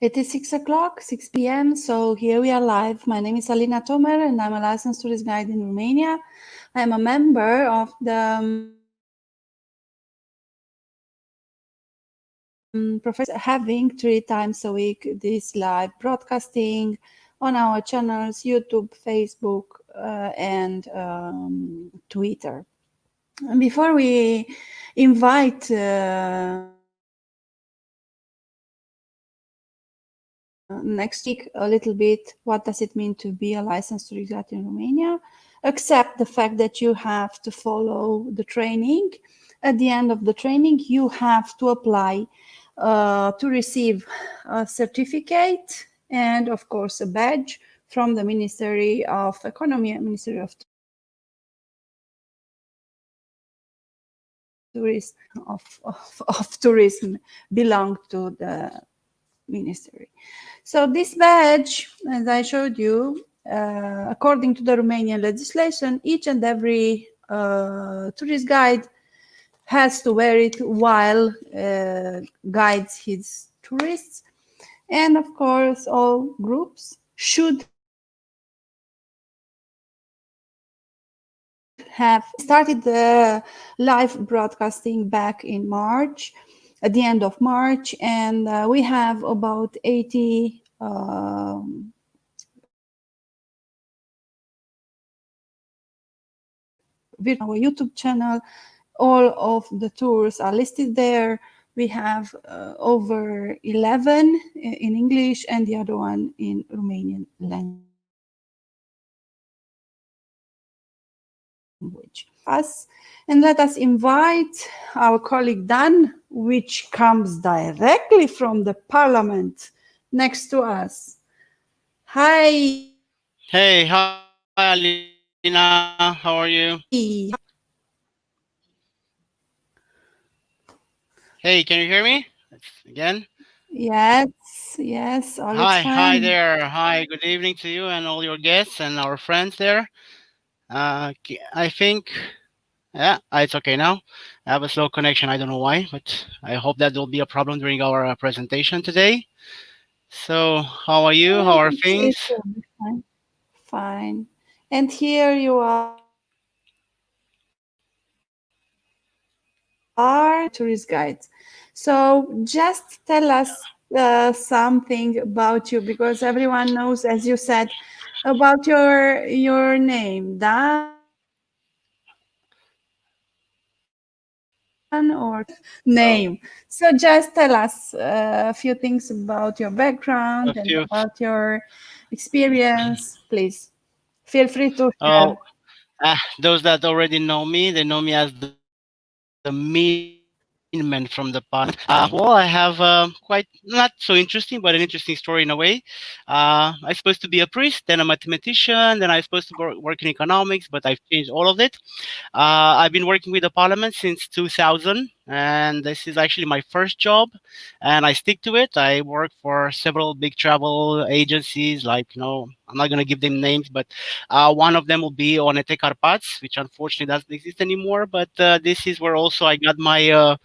It is 6 o'clock, 6 p.m. So here we are live. My name is Alina Tomer and I'm a licensed tourist guide in Romania. I'm a member of the professor having 3 times a week this live broadcasting on our channels, YouTube, Facebook, and Twitter. And before we invite next week a little bit what does it mean to be a licensed tourist guide in Romania, except the fact that you have to follow the training. At the end of the training, you have to apply to receive a certificate and, of course, a badge from the Ministry of Economy and Ministry of Tourism belong to the ministry. So this badge, as I showed you, according to the Romanian legislation, each and every tourist guide has to wear it while guides his tourists. And of course, all groups should have started the live broadcasting back in March, at the end of March, and we have about 80 our YouTube channel. All of the tours are listed there. We have over 11 in English and the other one in Romanian language. And let us invite our colleague Dan, which comes directly from the Parliament next to us. Hi. Hey, hi Alina, how are you? Hey, can you hear me? Again? Yes, all is fine. Hi there. Hi, good evening to you and all your guests and our friends there. I think, yeah, it's okay now. I have a slow connection. I don't know why, but I hope that will be a problem during our presentation today. So, how are you? How are things? Fine. And here you are, tourist guides. So just tell us something about you, because everyone knows, as you said, about your name, Dan or name. So just tell us a few things about your background and about your experience, please. Feel free to share. Those that already know me, they know me as the mean man from the past. Well, I have quite not so interesting, but an interesting story in a way. I'm supposed to be a priest, then a mathematician, then I'm supposed to work in economics, but I've changed all of it. I've been working with the Parliament since 2000, and this is actually my first job, and I stick to it. I work for several big travel agencies, like, I'm not going to give them names, but one of them will be Onete Carpați, which unfortunately doesn't exist anymore, but this is where also I got my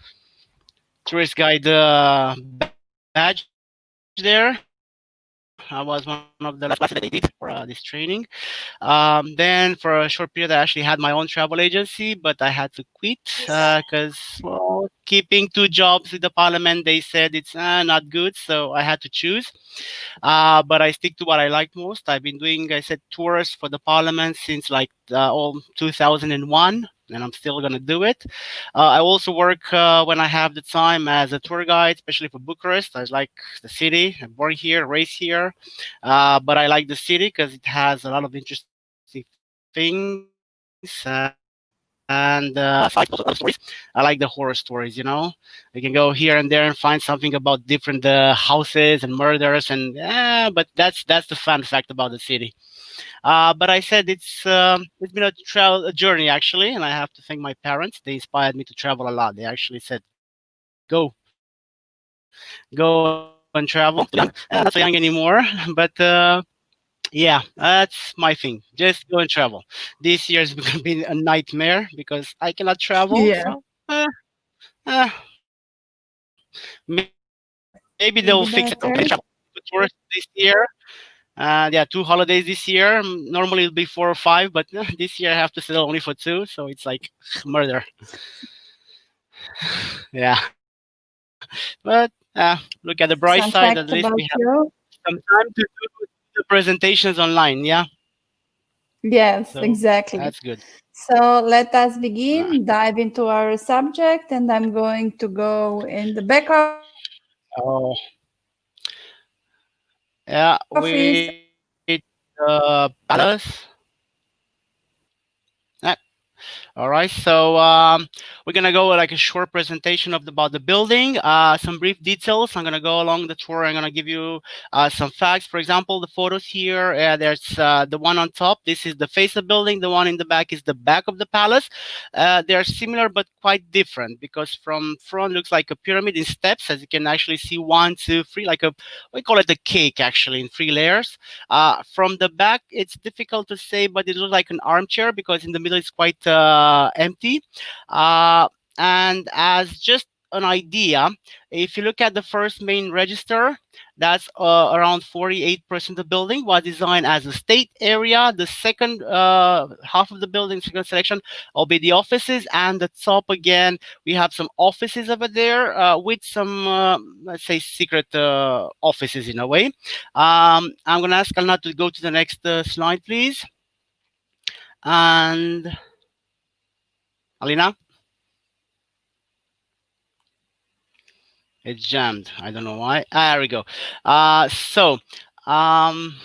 tourist guide badge there. I was one of the last classes that they did for this training. Then for a short period, I actually had my own travel agency, but I had to quit because, keeping 2 jobs with the Parliament, they said it's not good, so I had to choose. But I stick to what I like most. I've been doing, I said, tours for the Parliament since like all 2001. And I'm still gonna do it. I also work when I have the time as a tour guide, especially for Bucharest. I like the city. I'm born here, raised here, but I like the city because it has a lot of interesting things, and besides also a lot of stories. I like the horror stories. You can go here and there and find something about different houses and murders, and but that's the fun fact about the city. But I said it's been a journey actually, and I have to thank my parents. They inspired me to travel a lot. They actually said, go and travel." Not so young anymore, but yeah, that's my thing. Just go and travel. This year's been a nightmare because I cannot travel. Yeah. So maybe they'll fix it. Okay, travel. Put it this way. tours this year. Yeah, 2 holidays this year. Normally it'll be 4 or 5, but this year I have to settle only for two, so it's like murder. Yeah, but look at the bright side. At Some least we fact have about some you. time to do the presentations online. Yeah, Yes, so that's exactly. good. So let us Uh, begin, dive into our subject, and I'm going to go in the back office. oh, yeah, with palace. All right, so we're gonna go with like a short presentation of about the building, some brief details. I'm gonna go along the tour. I'm gonna give you some facts. For example, the photos here. There's the one on top. This is the face of the building. The one in the back is the back of the palace. They are similar but quite different because from front looks like a pyramid in steps, as you can actually see one, two, three, like a we call it a cake actually in 3 layers. From the back, it's difficult to say, but it looks like an armchair because in the middle it's quite empty. Uh, and as just an idea, if you look at the first main register, that's around 48% of the building was designed as a state area. The second half of the building, second section, will be the offices. And the top again, we have some offices over there with some, let's say, secret offices in a way. I'm going to ask Alna to go to the next slide, please. And Alina? It's jammed. I don't know why. There we go. So, um,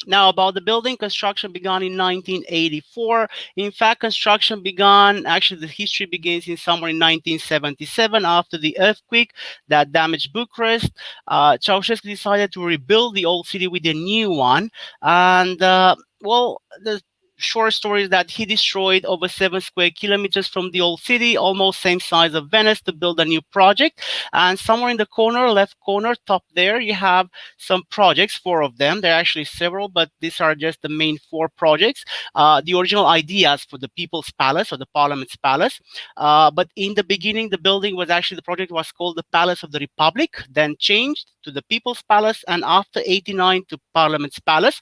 now about the building, construction began in 1984. In fact, construction began, actually the history begins in somewhere in 1977 after the earthquake that damaged Bucharest. Ceausescu decided to rebuild the old city with a new one. And, well, the short story is that he destroyed over 7 square kilometers from the old city, almost same size of Venice, to build a new project. And somewhere in the corner, left corner, top there, you have some projects, 4 of them. There are actually several, but these are just the main 4 projects. The original ideas for the People's Palace or the Parliament's Palace. But in the beginning, the building was actually, the project was called the Palace of the Republic, then changed to the People's Palace, and after 89 to Parliament's Palace.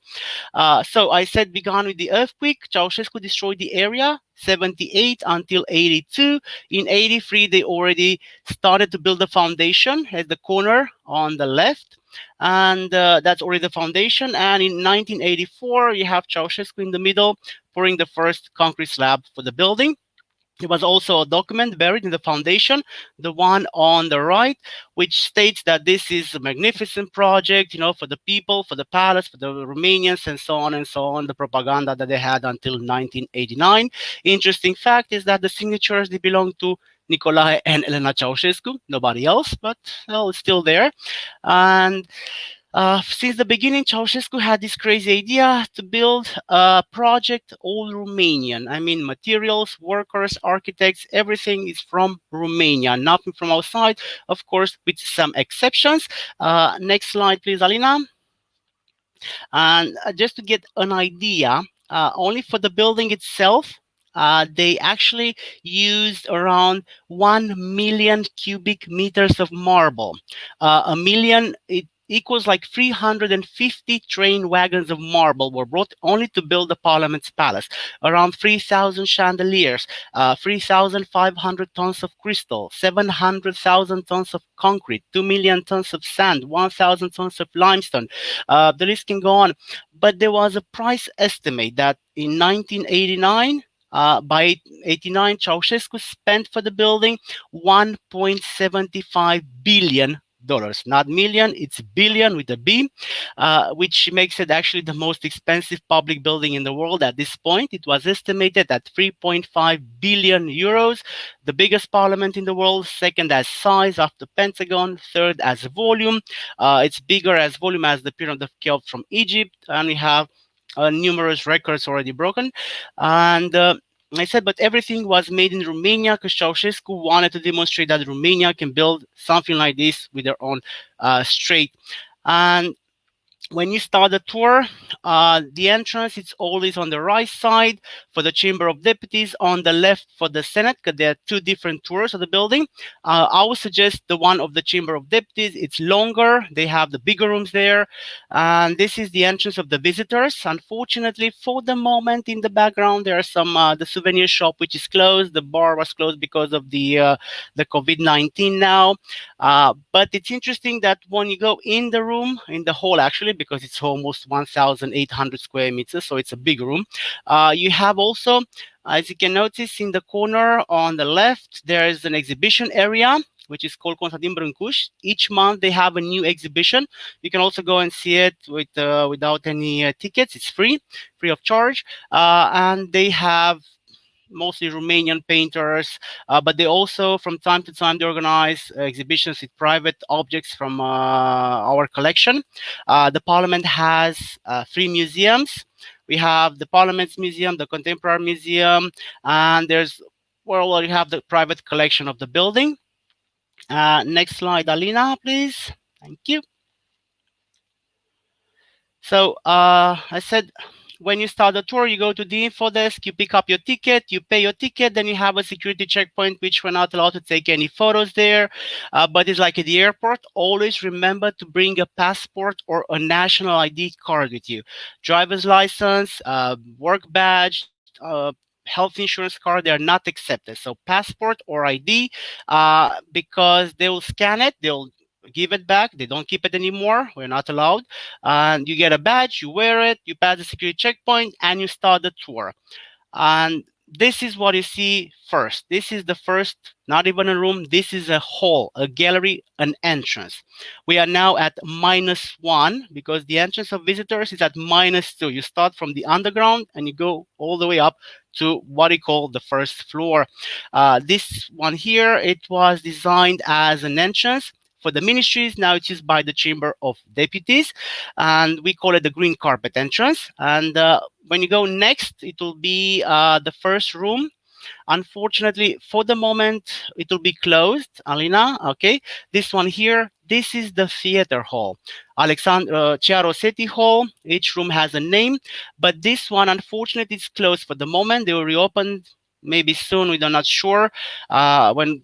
So I said began with the earthquake. Ceausescu destroyed the area 78 until 82. In 83, they already started to build the foundation at the corner on the left. And that's already the foundation. And in 1984, you have Ceausescu in the middle pouring the first concrete slab for the building. There was also a document buried in the foundation, the one on the right, which states that this is a magnificent project, for the people, for the palace, for the Romanians, and so on and so on, the propaganda that they had until 1989. Interesting fact is that the signatures, they belong to Nicolae and Elena Ceausescu, nobody else, but well, it's still there. And since the beginning, Ceausescu had this crazy idea to build a project all Romanian. I mean, materials, workers, architects, everything is from Romania, nothing from outside, of course, with some exceptions. Next slide, please, Alina. And just to get an idea, only for the building itself, they actually used around 1 million cubic meters of marble. A million, it equals like 350 train wagons of marble were brought only to build the Parliament's Palace. Around 3,000 chandeliers, 3,500 tons of crystal, 700,000 tons of concrete, 2 million tons of sand, 1,000 tons of limestone. The list can go on. But there was a price estimate that in 1989, by 89, Ceausescu spent for the building $1.75 billion. Not million, it's billion with a B, which makes it actually the most expensive public building in the world at this point. It was estimated at 3.5 billion euros, the biggest parliament in the world, second as size after Pentagon, third as volume. It's bigger as volume as the Pyramid of Cheops from Egypt, and we have numerous records already broken. And I said, but everything was made in Romania because Ceausescu wanted to demonstrate that Romania can build something like this with their own straight. And when you start the tour, The entrance, it's always on the right side for the Chamber of Deputies, on the left for the Senate, because there are two different tours of the building. I would suggest the one of the Chamber of Deputies. It's longer. They have the bigger rooms there. And this is the entrance of the visitors. Unfortunately, for the moment, in the background, there are some, the souvenir shop, which is closed. The bar was closed because of the COVID-19 now. But it's interesting that when you go in the room, in the hall actually, because it's almost 1,800 square meters, so it's a big room. You have also, as you can notice in the corner on the left, there is an exhibition area, which is called Constantin Brâncuș. Each month they have a new exhibition. You can also go and see it without any tickets. It's free of charge. And they have mostly Romanian painters, but they also, from time to time, they organize exhibitions with private objects from our collection. The Parliament has three museums. We have the Parliament's Museum, the Contemporary Museum, and there's, well, you have the private collection of the building. Next slide, Alina, please. Thank you. So I said, when you start the tour, you go to the info desk, you pick up your ticket, you pay your ticket, then you have a security checkpoint, which we're not allowed to take any photos there. But it's like at the airport. Always remember to bring a passport or a national ID card with you. Driver's license, work badge, health insurance card, they are not accepted. So passport or ID, because they will scan it, they'll give it back. They don't keep it anymore. We're not allowed. And you get a badge, you wear it, you pass the security checkpoint, and you start the tour. And this is what you see first. This is the first, not even a room. This is a hall, a gallery, an entrance. We are now at -1 because the entrance of visitors is at -2. You start from the underground and you go all the way up to what we call the first floor. This one here, it was designed as an entrance for the ministries. Now it's used by the Chamber of Deputies, and we call it the green carpet entrance. And when you go next, it will be the first room. Unfortunately, for the moment, it will be closed, Alina. Okay, this one here, this is the theater hall, Alexandru Cea Rosetti Hall. Each room has a name, but this one, unfortunately, is closed for the moment. They will reopen maybe soon. We're not sure when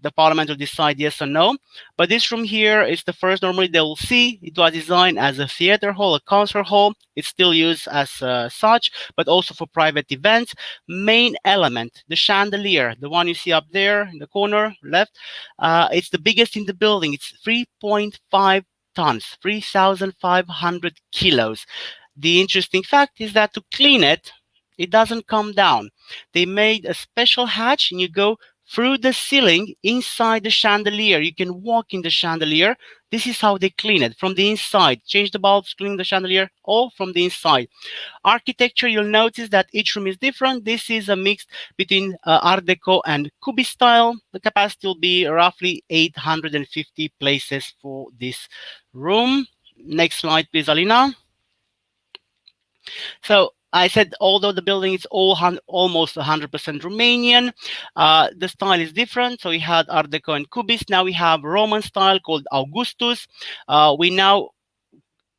the Parliament will decide yes or no. But this room here is the first normally they will see. It was designed as a theater hall, a concert hall. It's still used as such, but also for private events. Main element, the chandelier, the one you see up there in the corner left, it's the biggest in the building. It's 3.5 tons, 3,500 kilos. The interesting fact is that to clean it, it doesn't come down. They made a special hatch and you go through the ceiling inside the chandelier. You can walk in the chandelier. This is how they clean it from the inside. Change the bulbs, clean the chandelier, all from the inside. Architecture, you'll notice that each room is different. This is a mix between Art Deco and Cubist style. The capacity will be roughly 850 places for this room. Next slide, please, Alina. So I said, although the building is almost 100% Romanian, the style is different. So we had Art Deco and Cubist. Now we have Roman style called Augustus. We now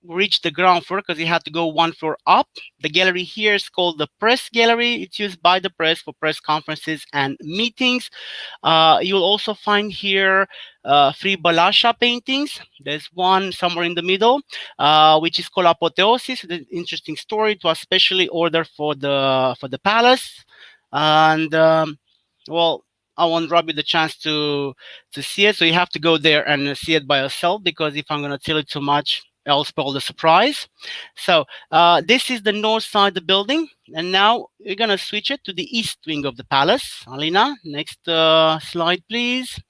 reach the ground floor because you had to go one floor up. The gallery here is called the Press Gallery. It's used by the press for press conferences and meetings. You'll also find here 3 Balasha paintings. There's one somewhere in the middle, which is called Apotheosis. It's an interesting story. It was specially ordered for the palace. And well, I won't rob you the chance to see it. So you have to go there and see it by yourself, because if I'm going to tell you too much, I'll spoil the surprise. So this is the north side of the building. And now we're going to switch it to the east wing of the palace. Alina, next slide, please.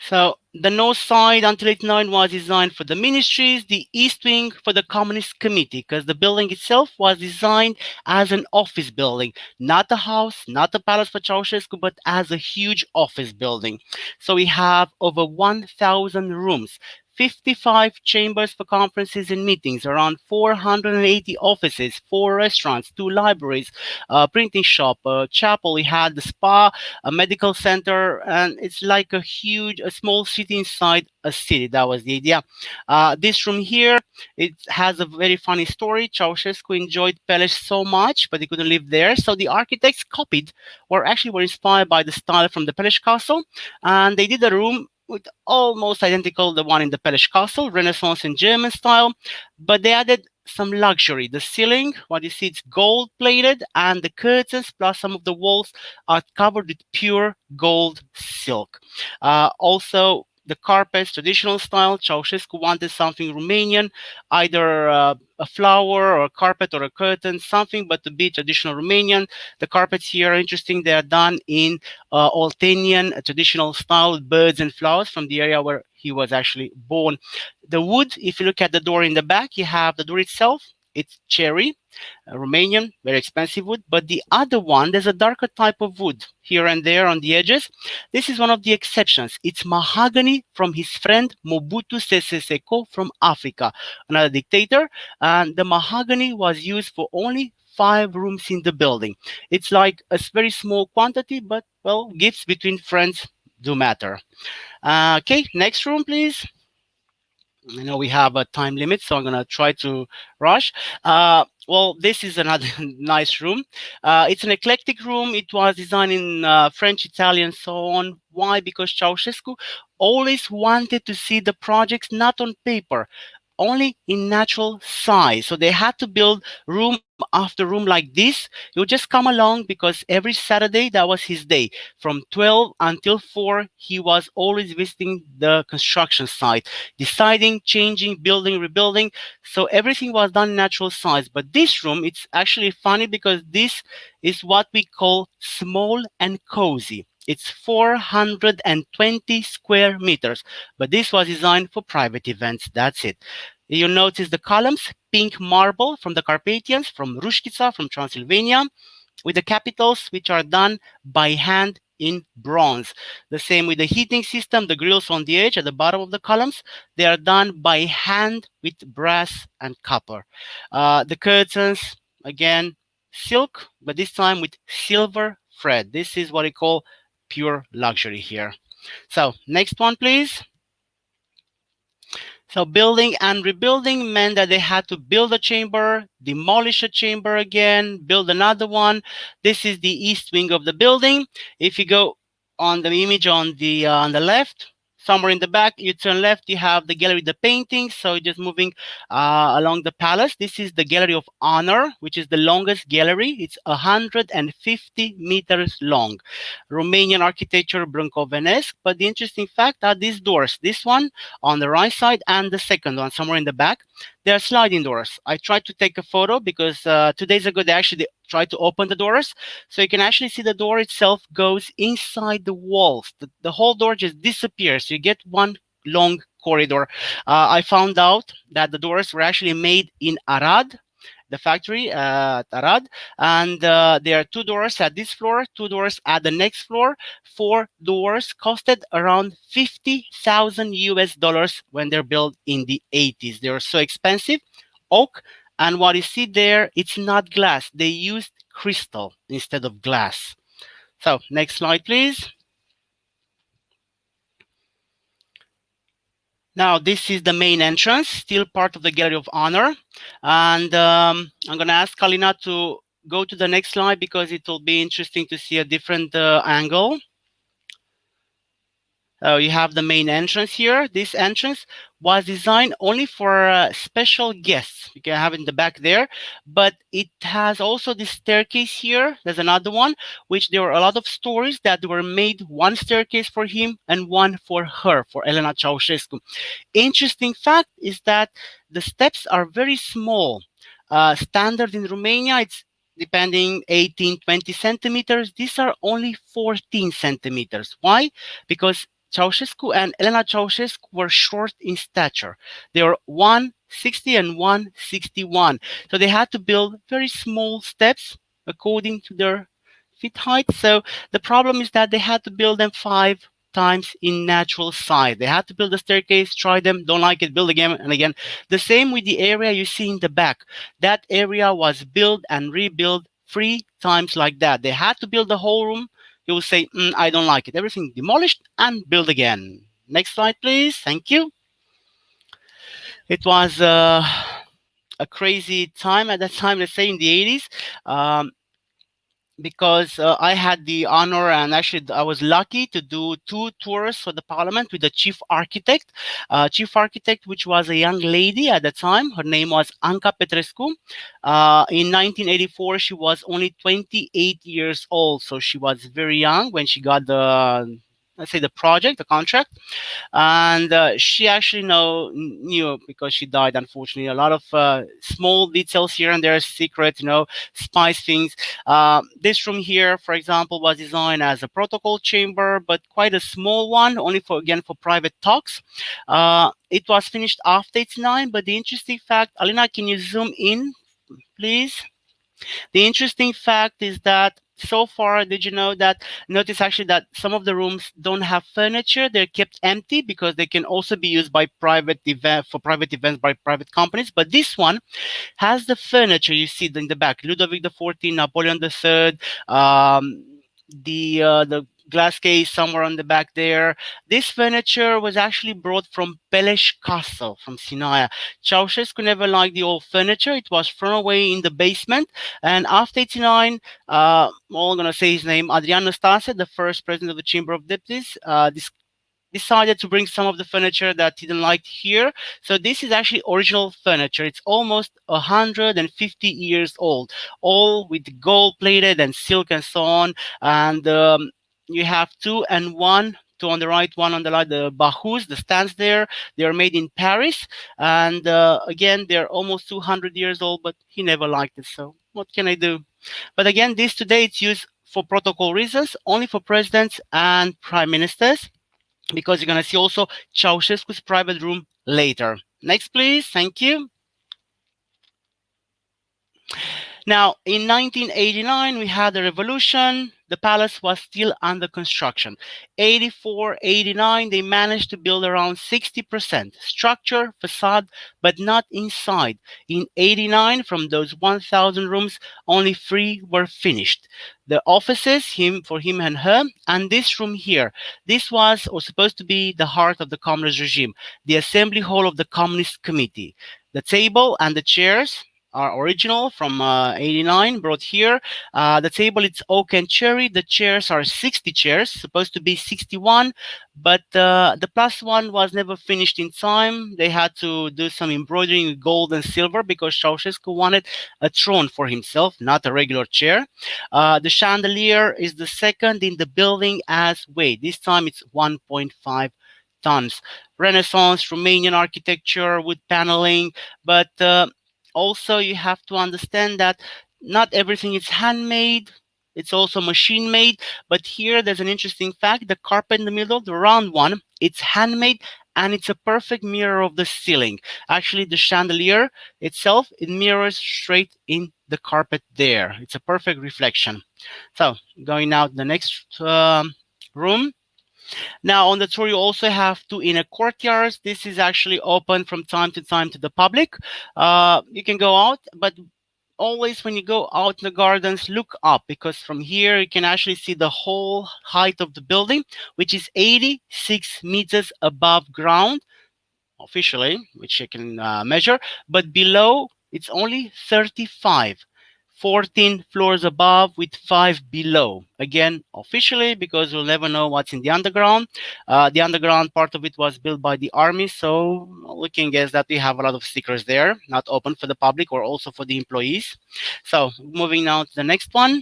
So the north side until 1989 was designed for the ministries, the east wing for the Communist Committee, because the building itself was designed as an office building, not a house, not a palace for Ceausescu, but as a huge office building. So we have over 1,000 rooms, 55 chambers for conferences and meetings, around 480 offices, 4 restaurants, 2 libraries, a printing shop, a chapel. He had the spa, a medical center, and it's like a small city inside a city. That was the idea. This room here, it has a very funny story. Ceausescu enjoyed Peleș so much, but he couldn't live there. So the architects copied, or actually were inspired by the style from the Peleș Castle, and they did a room with almost identical the one in the Peleș Castle, Renaissance and German style, but they added some luxury. The ceiling, what you see, it's gold plated, and the curtains plus some of the walls are covered with pure gold silk. Also, the carpets, traditional style. Ceausescu wanted something Romanian, either a flower or a carpet or a curtain, something, but to be traditional Romanian. The carpets here are interesting. They are done in Oltenian traditional style, with birds and flowers from the area where he was actually born. The wood, if you look at the door in the back, you have the door itself. It's cherry, Romanian, very expensive wood. But the other one, there's a darker type of wood here and there on the edges. This is one of the exceptions. It's mahogany from his friend Mobutu Sese Seko from Africa, another dictator. And the mahogany was used for only 5 rooms in the building. It's like a very small quantity, but, well, gifts between friends do matter. Okay, next room, please. I know we have a time limit, so I'm going to try to rush. Well, this is another nice room. It's an eclectic room. It was designed in French, Italian, so on. Why? Because Ceausescu always wanted to see the projects not on paper, only in natural size. So they had to build room after room like this. He would just come along because every Saturday, that was his day. From 12 until 4, he was always visiting the construction site, deciding, changing, building, rebuilding. So everything was done in natural size. But this room, it's actually funny because this is what we call small and cozy. It's 420 square meters, but this was designed for private events. That's it. You notice the columns, pink marble from the Carpathians, from Rușkița, from Transylvania, with the capitals which are done by hand in bronze. The same with the heating system, the grills on the edge at the bottom of the columns, they are done by hand with brass and copper. The curtains, again, silk, but this time with silver thread. This is what we call pure luxury here. So next one, please. So building and rebuilding meant that they had to build a chamber, demolish a chamber again, build another one. This is the east wing of the building. If you go on the image on the left, somewhere in the back, you turn left, you have the gallery, the paintings. So just moving along the palace. This is the Gallery of Honor, which is the longest gallery. It's 150 meters long. Romanian architecture, Brâncovenesque. But the interesting fact are these doors. This one on the right side and the second one somewhere in the back. They are sliding doors. I tried to take a photo because 2 days ago they actually tried to open the doors. So you can actually see the door itself goes inside the walls. The whole door just disappears. You get one long corridor. I found out that the doors were actually made in Arad, the factory at Arad, and there are 2 doors at this floor, 2 doors at the next floor. 4 doors costed around $50,000 when they're built in the 80s. They were so expensive, oak, and what you see there, it's not glass. They used crystal instead of glass. So next slide, please. Now, this is the main entrance, still part of the Gallery of Honor. And I'm going to ask Kalina to go to the next slide because it will be interesting to see a different angle. You have the main entrance here. This entrance was designed only for special guests. You can have it in the back there, but it has also this staircase here. There's another one, which there were a lot of stories that were made, one staircase for him and one for her, for Elena Ceausescu. Interesting fact is that the steps are very small. Standard in Romania, it's depending 18, 20 centimeters. These are only 14 centimeters. Why? Because Ceausescu and Elena Ceausescu were short in stature. They were 160 and 161. So they had to build very small steps according to their feet height. So the problem is that they had to build them 5 times in natural size. They had to build a staircase, try them, don't like it, build again and again. The same with the area you see in the back. That area was built and rebuilt 3 times like that. They had to build the whole room. You will say, I don't like it. Everything demolished and built again. Next slide, please. Thank you. It was a crazy time at that time, let's say in the 80s. Um, because I had the honor, and actually I was lucky to do 2 tours for the parliament with the chief architect. Chief architect, which was a young lady at the time. Her name was Anca Petrescu. In 1984, she was only 28 years old, so she was very young when she got the, let's say, the project, the contract. And she actually knew, because she died, unfortunately, a lot of small details here and there, secret, spice things. This room here, for example, was designed as a protocol chamber, but quite a small one, only for private talks. It was finished after 89, but the interesting fact, Alina, can you zoom in, please? The interesting fact is that so far, did you know that? Notice actually that some of the rooms don't have furniture. They're kept empty because they can also be used by private events by private companies. But this one has the furniture you see in the back. Ludovic XIV, Napoleon III, the glass case somewhere on the back there. This furniture was actually brought from Peleș Castle, from Sinaia. Ceausescu never liked the old furniture. It was thrown away in the basement. And after 89, I'm going to say his name, Adrian Năstase, the first president of the Chamber of Deputies, decided to bring some of the furniture that he didn't like here. So this is actually original furniture. It's almost 150 years old, all with gold plated and silk and so on. And you have 2 and 1. 2 on the right, 1 on the left, the bahus, the stands there. They are made in Paris. And again, they're almost 200 years old, but he never liked it. So what can I do? But again, this today, it's used for protocol reasons, only for presidents and prime ministers, because you're going to see also Ceausescu's private room later. Next, please. Thank you. Now, in 1989, we had the revolution. The palace was still under construction. 84, 89, they managed to build around 60% structure, facade, but not inside. In 89, from those 1,000 rooms, only 3 were finished. The offices, for him and her, and this room here. This was or supposed to be the heart of the communist regime, the assembly hall of the Communist Committee. The table and the chairs are original from 89, brought here. The table, it's oak and cherry. The chairs are 60 chairs, supposed to be 61, but the plus one was never finished in time. They had to do some embroidering with gold and silver because Ceausescu wanted a throne for himself, not a regular chair. The chandelier is the second in the building as weight. This time it's 1.5 tons. Renaissance, Romanian architecture with paneling, but also, you have to understand that not everything is handmade. It's also machine made. But here, there's an interesting fact. The carpet in the middle, the round one, it's handmade, and it's a perfect mirror of the ceiling. Actually, the chandelier itself, it mirrors straight in the carpet there. It's a perfect reflection. So, going now to the next room. Now, on the tour, you also have 2 inner courtyards. This is actually open from time to time to the public. You can go out, but always when you go out in the gardens, look up, because from here you can actually see the whole height of the building, which is 86 meters above ground, officially, which you can measure, but below it's only 35. 14 floors above with 5 below. Again, officially, because we'll never know what's in the underground. The underground part of it was built by the army, so we can guess that we have a lot of stickers there, not open for the public or also for the employees. So moving now to the next one.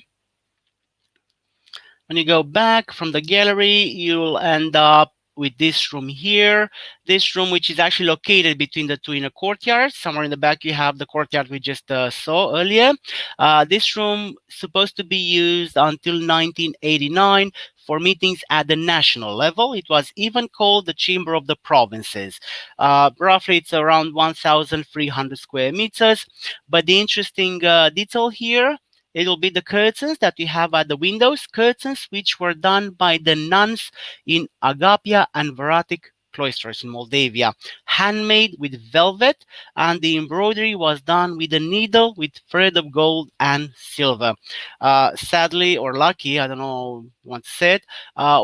When you go back from the gallery, you'll end up with this room here. This room, which is actually located between the 2 inner courtyards. Somewhere in the back, you have the courtyard we just saw earlier. This room supposed to be used until 1989 for meetings at the national level. It was even called the Chamber of the Provinces. Roughly, it's around 1,300 square meters. But the interesting detail here it will be the curtains that you have at the windows, curtains which were done by the nuns in Agapia and Varatic cloisters in Moldavia, handmade with velvet, and the embroidery was done with a needle with thread of gold and silver. Sadly or lucky, I don't know what to say it,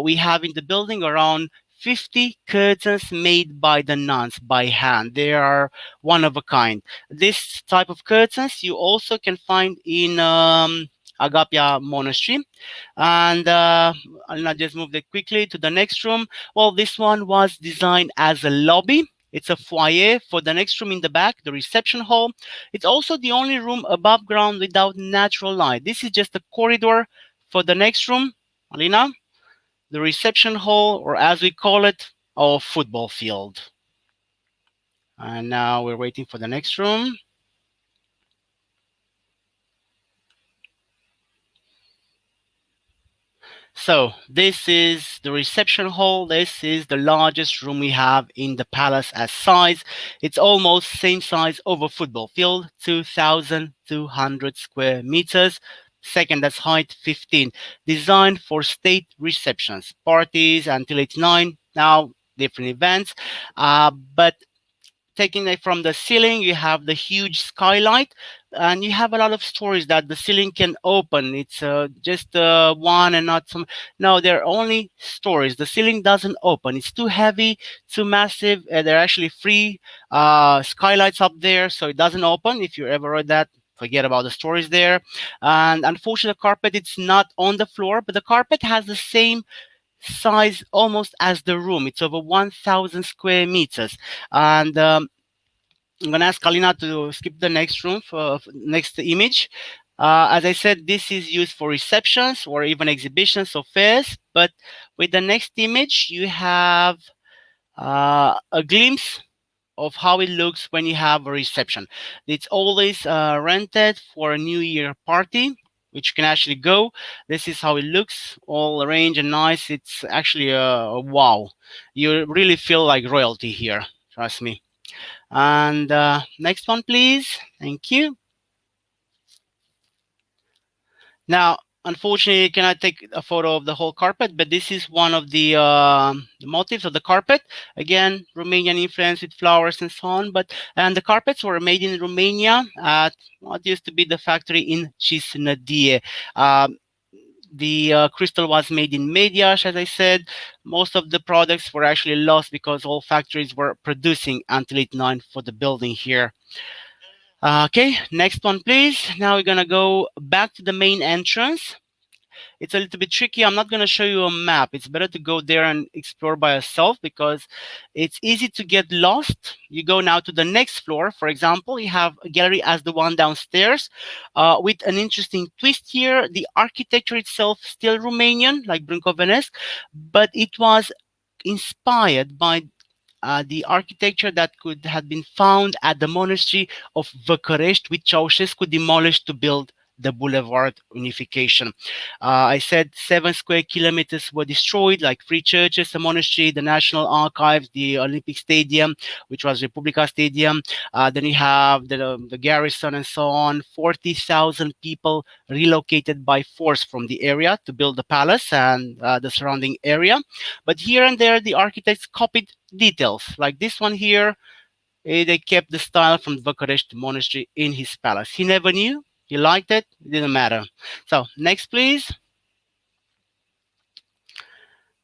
we have in the building around 50 curtains made by the nuns by hand. They are one of a kind. This type of curtains you also can find in Agapia Monastery. And I'll now just move it quickly to the next room. Well, this one was designed as a lobby. It's a foyer for the next room in the back, the reception hall. It's also the only room above ground without natural light. This is just a corridor for the next room. Alina, the reception hall, or as we call it, our football field. And now we're waiting for the next room. So this is the reception hall. This is the largest room we have in the palace as size. It's almost same size of a football field, 2,200 square meters. Second as height, 15. Designed for state receptions, parties until it's 9. Now different events. But taking it from the ceiling, you have the huge skylight, and you have a lot of stories that the ceiling can open. It's just one and not some. No, they're only stories. The ceiling doesn't open. It's too heavy, too massive. There are actually three skylights up there, so it doesn't open. If you ever read that, forget about the stories there. And unfortunately, the carpet, it's not on the floor, but the carpet has the same size almost as the room. It's over 1,000 square meters. And I'm going to ask Kalina to skip the next room for next image. As I said, this is used for receptions or even exhibitions or fairs. But with the next image, you have a glimpse of how it looks when you have a reception. It's always rented for a New Year party, which you can actually go. This is how it looks, all arranged and nice. It's actually a wow. You really feel like royalty here, trust me. And next one, please. Thank you. Now, unfortunately, I cannot take a photo of the whole carpet, but this is one of the motifs of the carpet. Again, Romanian influence with flowers and so on. And the carpets were made in Romania at what used to be the factory in Cisnădie. The crystal was made in Mediaș, as I said. Most of the products were actually lost because all factories were producing until 9 for the building here. Okay, next one, please. Now we're going to go back to the main entrance. It's a little bit tricky. I'm not going to show you a map. It's better to go there and explore by yourself because it's easy to get lost. You go now to the next floor. For example, you have a gallery as the one downstairs with an interesting twist here. The architecture itself still Romanian, like Brâncovenesc, but it was inspired by the architecture that could have been found at the monastery of Văcărești, which Ceausescu demolished to build the Boulevard Unification. I said 7 square kilometers were destroyed, like 3 churches, a monastery, the National Archives, the Olympic Stadium, which was Republica Stadium. Then you have the garrison and so on. 40,000 people relocated by force from the area to build the palace and the surrounding area. But here and there, the architects copied details, like this one here. They kept the style from Văcărești Monastery in his palace. He never knew. He liked it. It didn't matter. So next, please.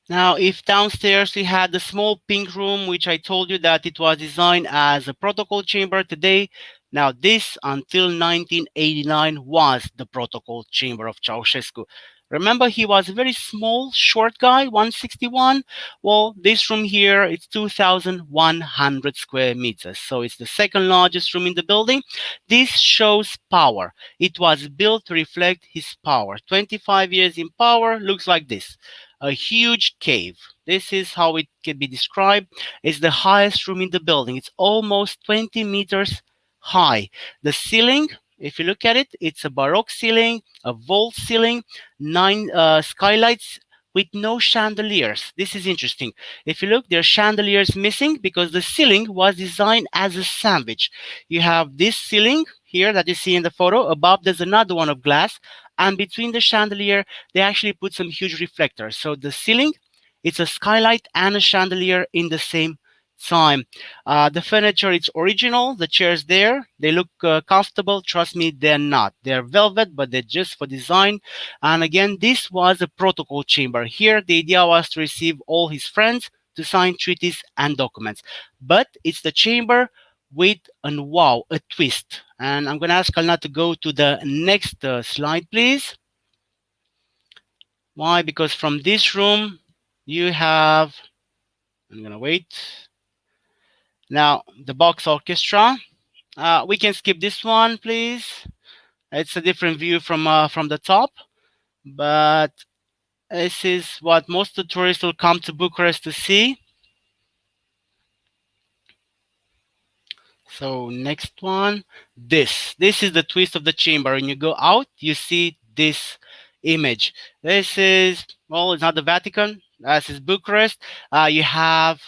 Now, if downstairs we had the small pink room, which I told you that it was designed as a protocol chamber today. Now, this until 1989 was the protocol chamber of Ceausescu. Remember, he was a very small, short guy, 161. Well, this room here, it's 2,100 square meters. So it's the second largest room in the building. This shows power. It was built to reflect his power. 25 years in power looks like this. A huge cave. This is how it can be described. It's the highest room in the building. It's almost 20 meters high. The ceiling, if you look at it, it's a Baroque ceiling, a vault ceiling, 9 skylights with no chandeliers. This is interesting. If you look, there are chandeliers missing because the ceiling was designed as a sandwich. You have this ceiling here that you see in the photo. Above, there's another one of glass. And between the chandelier, they actually put some huge reflectors. So the ceiling, it's a skylight and a chandelier in the same time. The furniture, it's original. The chairs there, they look comfortable. Trust me, they're not. They're velvet, but they're just for design. And again, this was a protocol chamber. Here, the idea was to receive all his friends to sign treaties and documents. But it's the chamber with an wow, a twist. And I'm going to ask Alna to go to the next slide, please. Why? Because from this room, you have, I'm going to wait. Now, the box orchestra. We can skip this one, please. It's a different view from the top, but this is what most of the tourists will come to Bucharest to see. So next one, this is the twist of the chamber. When you go out, you see this image. This is, well, it's not the Vatican. This is Bucharest. You have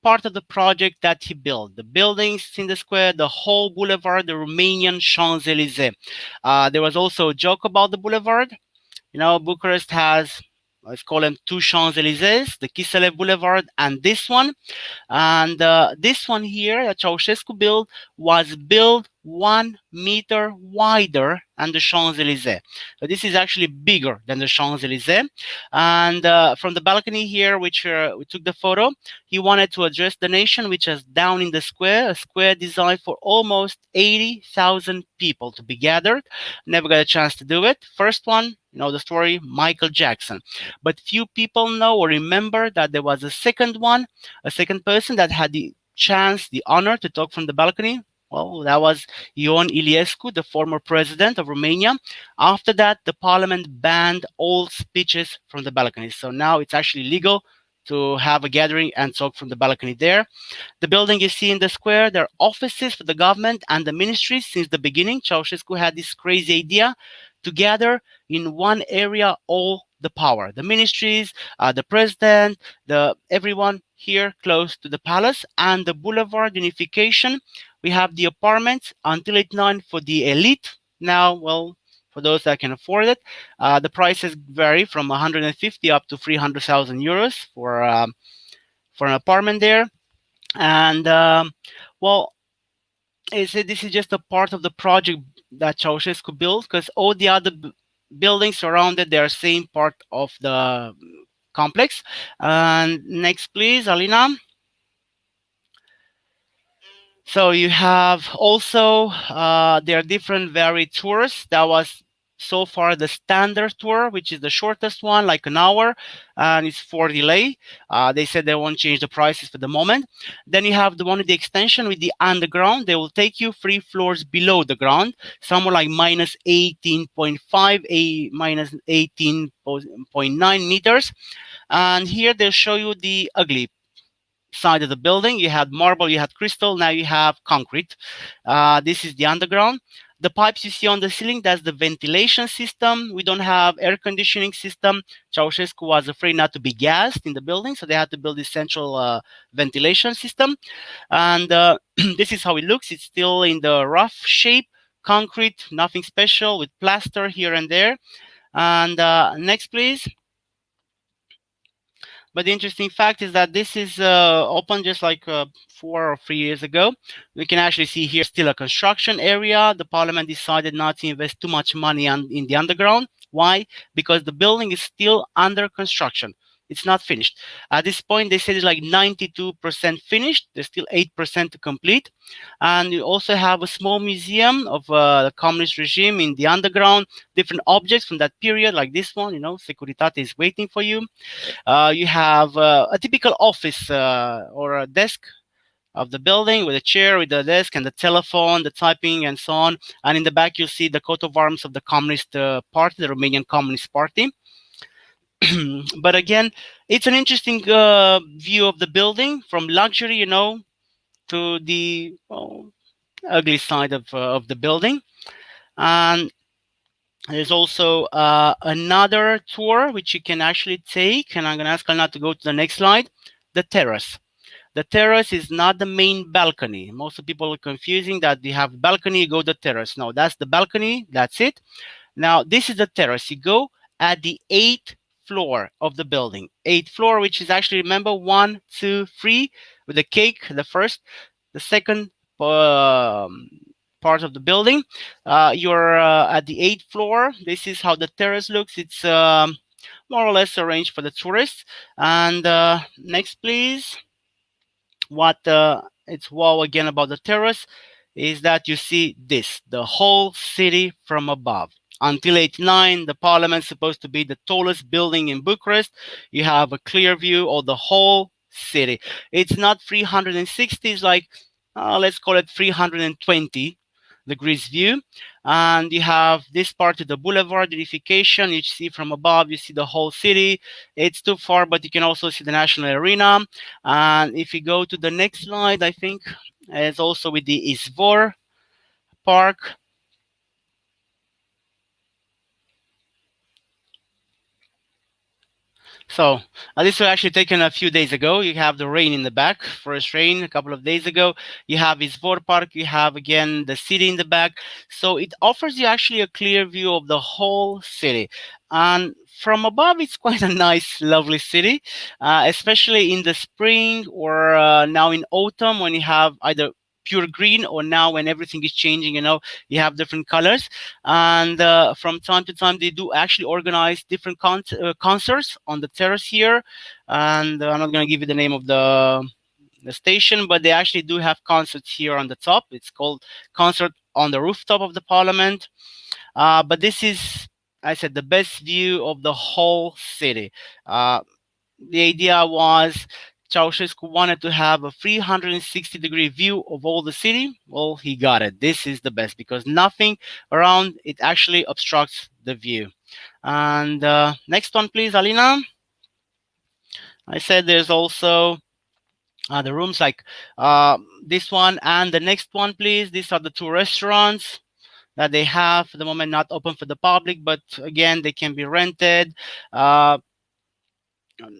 part of the project that he built. The buildings in the square, the whole boulevard, the Romanian Champs-Élysées. There was also a joke about the boulevard. You know, Bucharest has, let's call them two Champs-Élysées, the Kiselev Boulevard and this one. And this one here that Ceausescu built was built 1 meter wider than the Champs-Élysées. So this is actually bigger than the Champs-Élysées. And from the balcony here, which we took the photo, he wanted to address the nation, which is down in the square, a square designed for almost 80,000 people to be gathered. Never got a chance to do it. First one, you know the story, Michael Jackson. But few people know or remember that there was a second one, a second person that had the chance, the honor to talk from the balcony. Well, that was Ion Iliescu, the former president of Romania. After that, the parliament banned all speeches from the balcony. So now it's actually legal to have a gathering and talk from the balcony there. The building you see in the square, there are offices for the government and the ministries. Since the beginning, Ceausescu had this crazy idea to gather in one area all the power, the ministries, the president, everyone here close to the palace. And the boulevard unification, we have the apartments until 89 for the elite. Now, well, for those that can afford it, the prices vary from 150 up to 300,000 euros for an apartment there. And well, this is just a part of the project that Ceausescu built, because all the other buildings surrounded, they are same part of the complex. And next, please, Alina. So you have also, there are different varied tours. That was so far the standard tour, which is the shortest one, like an hour, and it's for delay. They said they won't change the prices for the moment. Then you have the one with the extension with the underground. They will take you 3 floors below the ground, somewhere like minus 18.5, minus 18.9 meters. And here they'll show you the ugly side of the building. You had marble, you had crystal, now you have concrete. This is the underground. The pipes you see on the ceiling, that's the ventilation system. We don't have air conditioning system. Ceausescu was afraid not to be gassed in the building, so they had to build this central ventilation system. And this is how it looks. It's still in the rough shape, concrete, nothing special, with plaster here and there. And next, please. But the interesting fact is that this is open just like 4 or 3 years ago. We can actually see here still a construction area. The parliament decided not to invest too much money in the underground. Why? Because the building is still under construction. It's not finished. At this point, they said it's like 92% finished. There's still 8% to complete. And you also have a small museum of the communist regime in the underground, different objects from that period, like this one, you know, Securitate is waiting for you. You have a typical office or a desk of the building with a chair, with the desk and the telephone, the typing and so on. And in the back, you'll see the coat of arms of the Communist Party, the Romanian Communist Party. But again, it's an interesting view of the building, from luxury, you know, to the ugly side of the building. And there's also another tour which you can actually take, and I'm going to ask Alna to go to the next slide, the terrace. The terrace is not the main balcony. Most of people are confusing that you have balcony, you go to the terrace. No, that's the balcony. That's it. Now, this is the terrace. You go at the eighth floor of the building. Eighth floor, which is actually, remember, one, two, three, with the cake, the first, the second part of the building. You're at the eighth floor. This is how the terrace looks. It's more or less arranged for the tourists. And next, please. What it's wow again about the terrace is that you see this, the whole city from above. Until 89, the parliament is supposed to be the tallest building in Bucharest. You have a clear view of the whole city. It's not 360, it's like, let's call it 320 degrees view. And you have this part of the boulevard edification. You see from above, you see the whole city. It's too far, but you can also see the national arena. And if you go to the next slide, I think it's also with the Izvor Park. So this was actually taken a few days ago. You have the rain in the back, first rain a couple of days ago. You have Izvor Park. You have again the city in the back. So it offers you actually a clear view of the whole city. And from above, it's quite a nice, lovely city, especially in the spring or now in autumn when you have either pure green or now when everything is changing, you have different colors. And from time to time they do actually organize different concerts on the terrace here. And I'm not going to give you the name of the station, but they actually do have concerts here on the top. It's called Concert on the Rooftop of the Parliament. But this is, I said, the best view of the whole city. The idea was Ceausescu wanted to have a 360-degree view of all the city. Well, he got it. This is the best because nothing around it actually obstructs the view. And next one, please, Alina. I said there's also the rooms like this one and the next one, please. These are the two restaurants that they have for the moment, not open for the public, but again, they can be rented.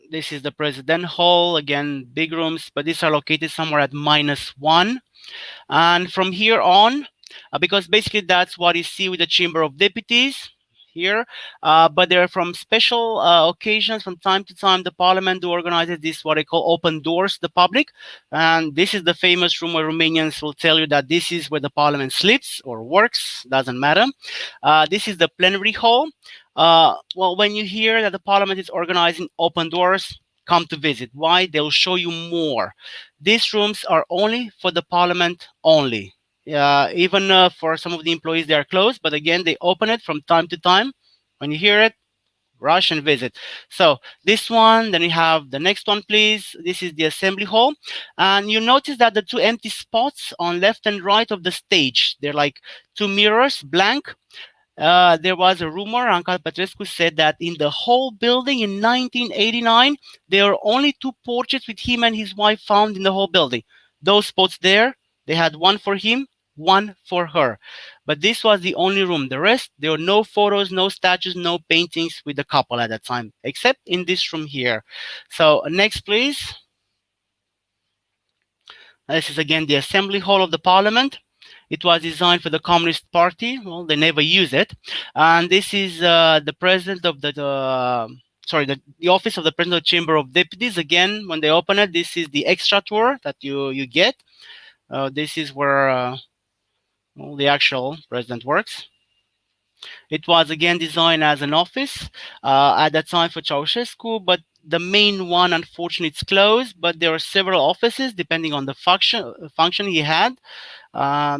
This is the president hall, again, big rooms, but these are located somewhere at -1. And from here on, because basically that's what you see with the Chamber of Deputies here, but they're from special occasions. From time to time, the parliament do organize this, what they call open doors to the public. And this is the famous room where Romanians will tell you that this is where the parliament sleeps or works, doesn't matter. This is the plenary hall. Well, when you hear that the parliament is organizing open doors, come to visit. Why? They'll show you more. These rooms are only for the parliament only. Even for some of the employees, they are closed, but again, they open it from time to time. When you hear it, rush and visit. So this one, then you have the next one, please. This is the assembly hall. And you notice that the two empty spots on left and right of the stage, they're like two mirrors, blank. There was a rumor, Uncle Petrescu said that in the whole building in 1989, there were only two portraits with him and his wife found in the whole building. Those spots there, they had one for him, one for her. But this was the only room. The rest, there were no photos, no statues, no paintings with the couple at that time, except in this room here. So next, please. This is again the assembly hall of the parliament. It was designed for the Communist Party. Well, they never use it. And this is the president of the office of the president of the Chamber of Deputies. Again, when they open it, this is the extra tour that you get. This is where well, the actual president works. It was again designed as an office at that time for Ceausescu, but the main one, unfortunately, it's closed. But there are several offices depending on the function he had.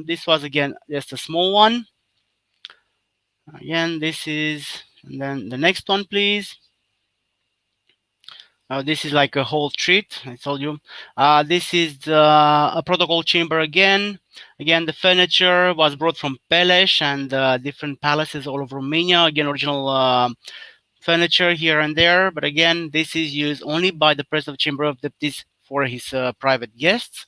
This was again just a small one. Again, this is, and then the next one, please. This is like a whole treat, I told you. This is a protocol chamber again. Again, the furniture was brought from Peleș and different palaces all over Romania. Again, original furniture here and there. But again, this is used only by the president of the Chamber of Deputies for his private guests.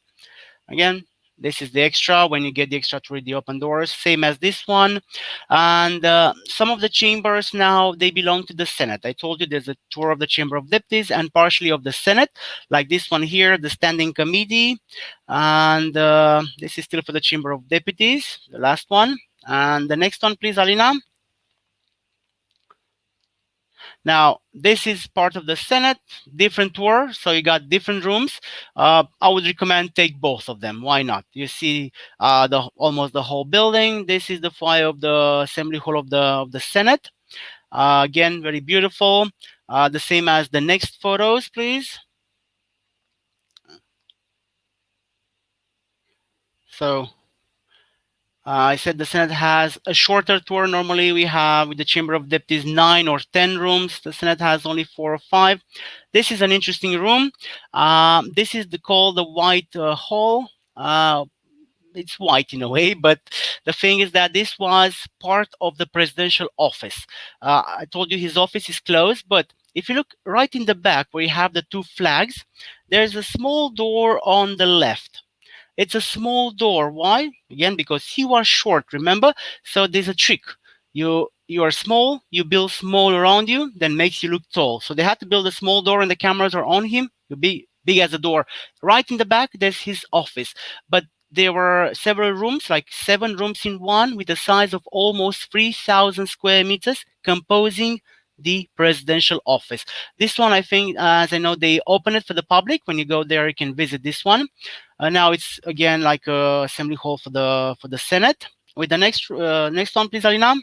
Again, This is the extra when you get the extra to read the open doors, same as this one. And some of the chambers now, they belong to the Senate. I told you there's a tour of the Chamber of Deputies and partially of the Senate, like this one here, the Standing Committee. And this is still for the Chamber of Deputies, the last one. And the next one, please, Alina. Now, this is part of the Senate, different tour, so you got different rooms. I would recommend take both of them. Why not? You see the almost the whole building. This is the foyer of the Assembly Hall of the Senate. Again, very beautiful. The same as the next photos, please. So I said the Senate has a shorter tour. Normally, we have with the Chamber of Deputies 9 or 10 rooms. The Senate has only 4 or 5. This is an interesting room. This is called the White Hall. It's white in a way, but the thing is that this was part of the presidential office. I told you his office is closed, but if you look right in the back where you have the 2 flags, there's a small door on the left. It's a small door. Why? Again, because he was short, remember? So there's a trick. You are small, you build small around you, then makes you look tall. So they had to build a small door and the cameras are on him. You'll be big as a door. Right in the back, there's his office. But there were several rooms, like 7 rooms in one, with a size of almost 3,000 square meters, composing the presidential office. This one, I think, as I know, they open it for the public. When you go there, you can visit this one. Now it's again like a assembly hall for the Senate. With the next one, please, Alina.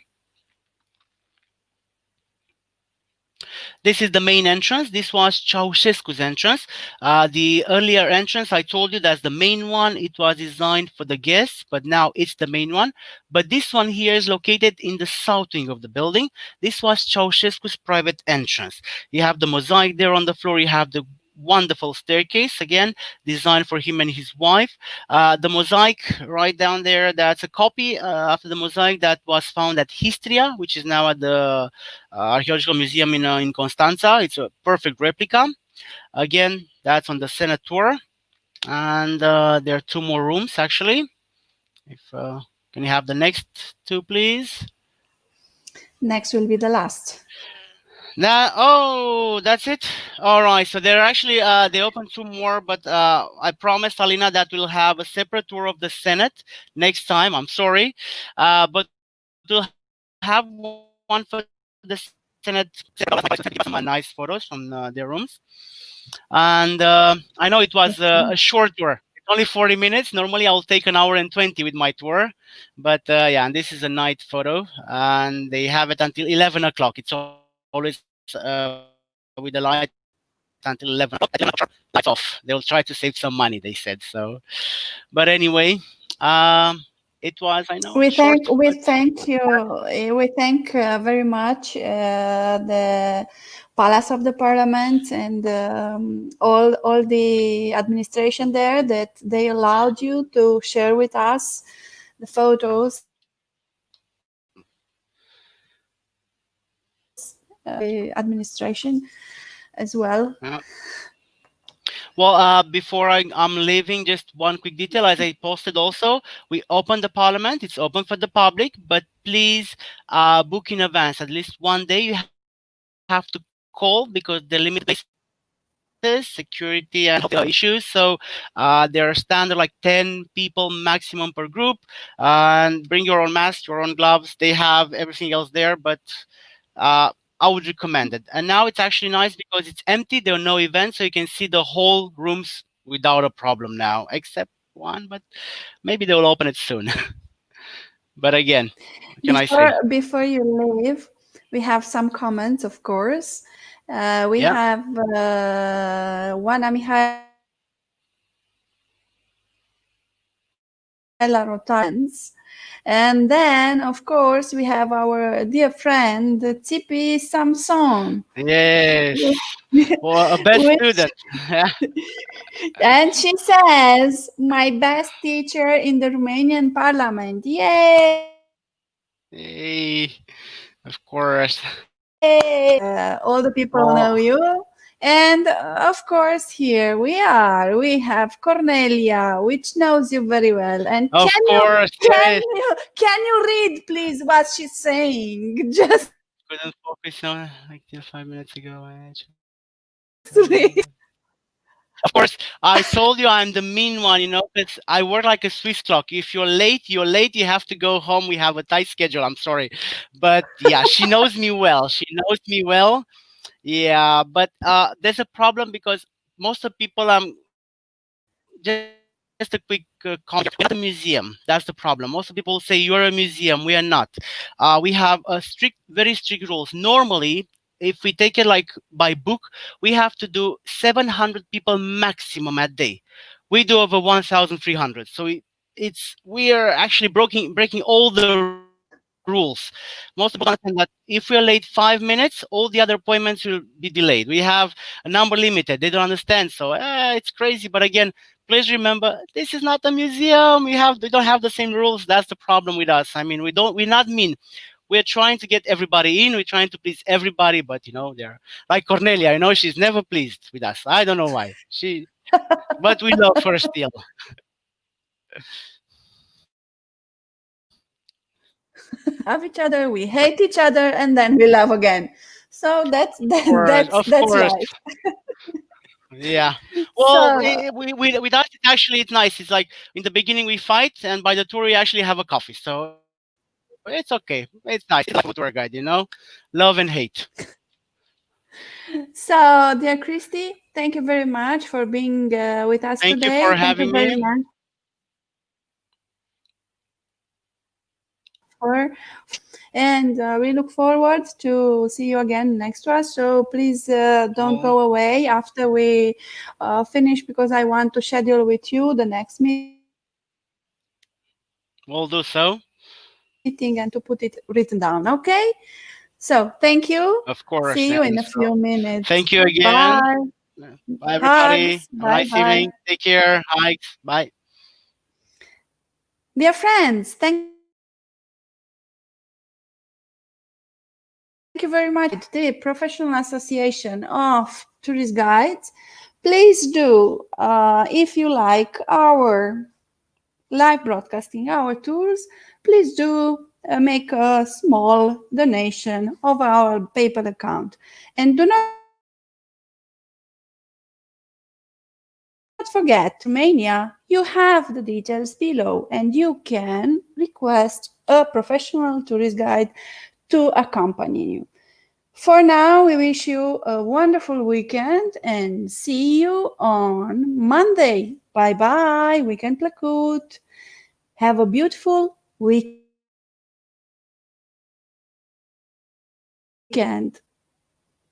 This is the main entrance. This was Ceausescu's entrance. The earlier entrance, I told you, that's the main one. It was designed for the guests, but now it's the main one. But this one here is located in the south wing of the building. This was Ceausescu's private entrance. You have the mosaic there on the floor. You have the wonderful staircase, again designed for him and his wife. The mosaic right down there, that's a copy after the mosaic that was found at Histria, which is now at the archaeological museum in Constanța. It's a perfect replica. Again, that's on the Senate tour. And there are 2 more rooms actually. If can you have the next 2, please? Next will be the last. That's it. All right. So they're actually they opened 2 more, but I promised Alina that we'll have a separate tour of the Senate next time. I'm sorry, but we'll have one for the Senate. Some nice photos from their rooms. And I know it was a short tour. It's only 40 minutes. Normally, I'll take an hour and 20 with my tour, but yeah. And this is a night photo, and they have it until 11 o'clock. It's always with the light until 11 o'clock. At 11 o'clock, lights off. They'll try to save some money, they said. So, but anyway, it was, I know, short. But We thank you. We thank very much the Palace of the Parliament and all the administration there that they allowed you to share with us the photos the administration as well. Well, before I'm leaving, just one quick detail. As I posted also, we opened the Parliament. It's open for the public, but please book in advance. At least one day you have to call because the limited places, security, and issues. So there are standard like 10 people maximum per group. And bring your own mask, your own gloves. They have everything else there, but I would recommend it. And now it's actually nice because it's empty. There are no events, so you can see the whole rooms without a problem now, except one, but maybe they will open it soon. But again, what can I say? Before you leave, we have some comments, of course. We have Oana Mihaela Rotans. And then, of course, we have our dear friend, Tsipi Samson. Yes. Well, a best student. And she says, my best teacher in the Romanian parliament. Yay! Hey, of course. All the people know you. And of course, here we are. We have Cornelia, which knows you very well. And Of course, yes. can you read, please, what she's saying? Just Couldn't focus on like till 5 minutes ago. read. Of course, I told you I'm the mean one, because I work like a Swiss clock. If you're late, you're late. You have to go home. We have a tight schedule. I'm sorry. But yeah, she knows me well. She knows me well. Yeah, but there's a problem because most of people, just a quick comment. We're not a museum. That's the problem. Most of people say you're a museum. We are not. We have a very strict rules. Normally, if we take it like by book, we have to do 700 people maximum a day. We do over 1,300. So we are actually breaking all the rules. Most people don't understand that if we are late 5 minutes, all the other appointments will be delayed. We have a number limited. They don't understand. So it's crazy. But again, please remember, this is not a museum. We don't have the same rules. That's the problem with us. I mean, we're not mean. We're trying to get everybody in. We're trying to please everybody, but they're like Cornelia. She's never pleased with us. I don't know why. But we love her still. Love each other, we hate each other, and then we love again. So that's Of course, of that's course. life. Yeah. Well, So we with us, actually it's nice. It's like in the beginning we fight, and by the tour we actually have a coffee. So it's okay. It's nice. It's like a tour guide. Love and hate. so dear Christy, thank you very much for being with us Thank you for today. Thank you having very me. much for and we look forward to see you again next to us. So please don't go We'll, away after we finish, because I want to schedule with you the next meeting and to put it written down. Okay, we'll do so. so thank you. See Of you in a course. few And so, minutes. thank you Bye. again. Bye, Hugs. everybody. Have a Bye nice bye. evening. Take care. Hikes. Bye. Dear friends, thank you very much for listening to us. The Professional Association of Tourist Guides. Please do, if you like our live broadcasting, our tours, please do make a small donation of our PayPal account. And do not forget, Romania, you have the details below, and you can request a professional tourist guide to accompany you. For now, we wish you a wonderful weekend and see you on Monday. Bye bye, weekend plăcut. Have a beautiful weekend.